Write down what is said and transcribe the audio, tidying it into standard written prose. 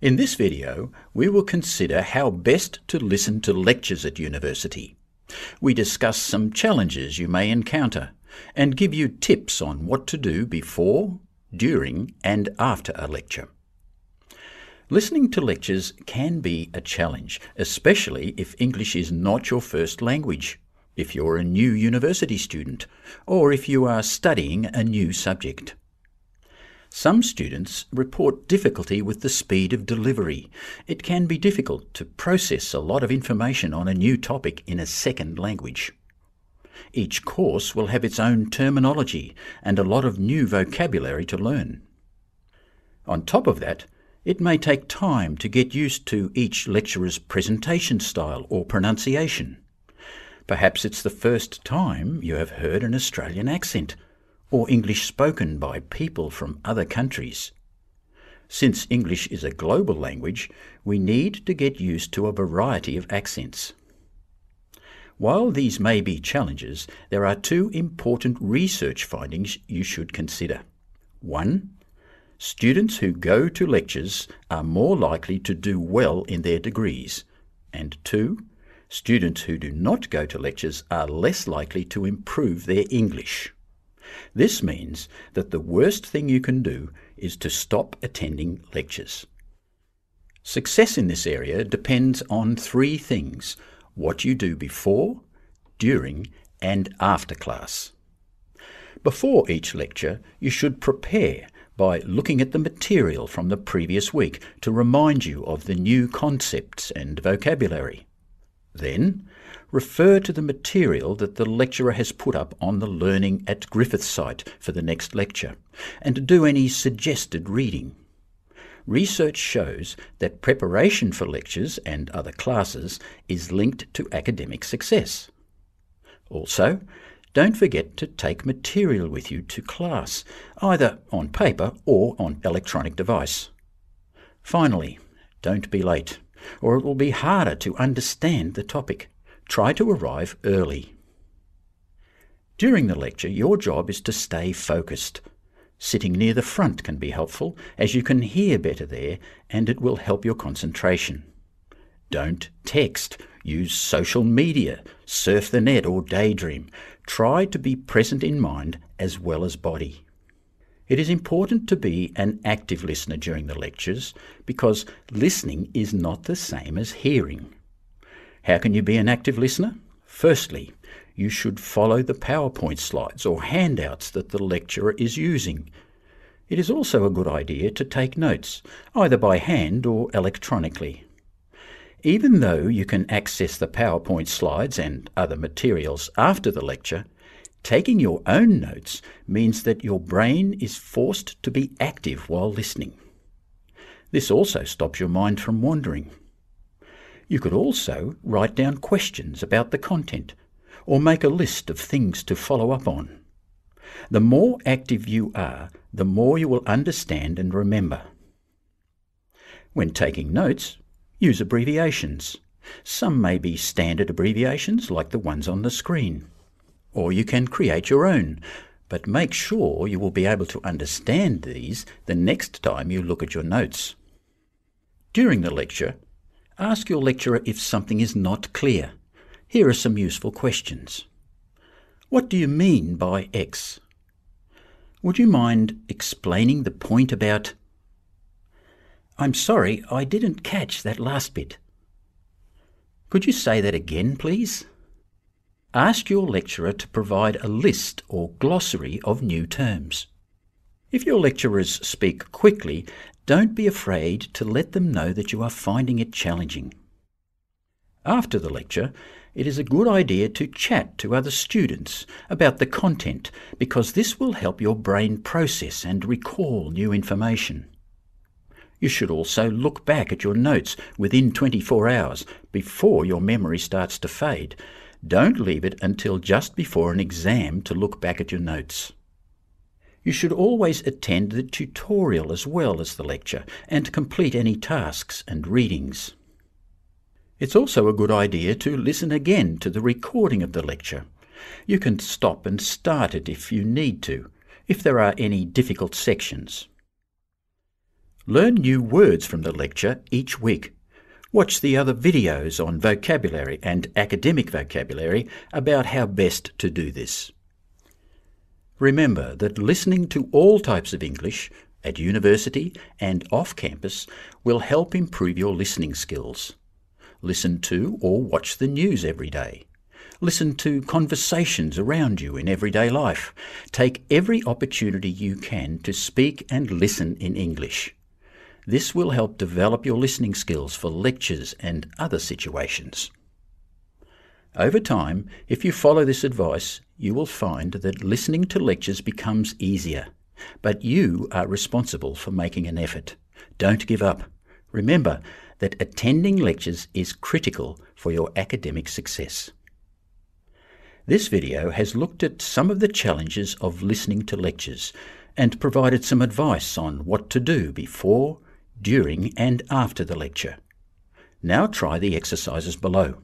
In this video, we will consider how best to listen to lectures at university. We discuss some challenges you may encounter and give you tips on what to do before, during and after a lecture. Listening to lectures can be a challenge, especially if English is not your first language, if you're a new university student, or if you are studying a new subject. Some students report difficulty with the speed of delivery. It can be difficult to process a lot of information on a new topic in a second language. Each course will have its own terminology and a lot of new vocabulary to learn. On top of that, it may take time to get used to each lecturer's presentation style or pronunciation. Perhaps it's the first time you have heard an Australian accent, or English spoken by people from other countries. Since English is a global language, we need to get used to a variety of accents. While these may be challenges, there are two important research findings you should consider. 1. Students who go to lectures are more likely to do well in their degrees. And 2. Students who do not go to lectures are less likely to improve their English. This means that the worst thing you can do is to stop attending lectures. Success in this area depends on three things: what you do before, during, and after class. Before each lecture, you should prepare by looking at the material from the previous week to remind you of the new concepts and vocabulary. Then, refer to the material that the lecturer has put up on the Learning at Griffith site for the next lecture, and do any suggested reading. Research shows that preparation for lectures and other classes is linked to academic success. Also, don't forget to take material with you to class, either on paper or on electronic device. Finally, don't be late, or it will be harder to understand the topic. Try to arrive early. During the lecture, your job is to stay focused. Sitting near the front can be helpful, as you can hear better there and it will help your concentration. Don't text, use social media, surf the net or daydream. Try to be present in mind as well as body. It is important to be an active listener during the lectures because listening is not the same as hearing. How can you be an active listener? Firstly, you should follow the PowerPoint slides or handouts that the lecturer is using. It is also a good idea to take notes, either by hand or electronically. Even though you can access the PowerPoint slides and other materials after the lecture, taking your own notes means that your brain is forced to be active while listening. This also stops your mind from wandering. You could also write down questions about the content, or make a list of things to follow up on. The more active you are, the more you will understand and remember. When taking notes, use abbreviations. Some may be standard abbreviations like the ones on the screen. Or you can create your own, but make sure you will be able to understand these the next time you look at your notes. During the lecture, ask your lecturer if something is not clear. Here are some useful questions. What do you mean by X? Would you mind explaining the point about? I'm sorry, I didn't catch that last bit. Could you say that again, please? Ask your lecturer to provide a list or glossary of new terms. If your lecturers speak quickly, don't be afraid to let them know that you are finding it challenging. After the lecture, it is a good idea to chat to other students about the content because this will help your brain process and recall new information. You should also look back at your notes within 24 hours before your memory starts to fade. Don't leave it until just before an exam to look back at your notes. You should always attend the tutorial as well as the lecture and complete any tasks and readings. It's also a good idea to listen again to the recording of the lecture. You can stop and start it if you need to, if there are any difficult sections. Learn new words from the lecture each week. Watch the other videos on vocabulary and academic vocabulary about how best to do this. Remember that listening to all types of English at university and off campus will help improve your listening skills. Listen to or watch the news every day. Listen to conversations around you in everyday life. Take every opportunity you can to speak and listen in English. This will help develop your listening skills for lectures and other situations. Over time, if you follow this advice, you will find that listening to lectures becomes easier. But you are responsible for making an effort. Don't give up. Remember that attending lectures is critical for your academic success. This video has looked at some of the challenges of listening to lectures and provided some advice on what to do before, during and after the lecture. Now try the exercises below.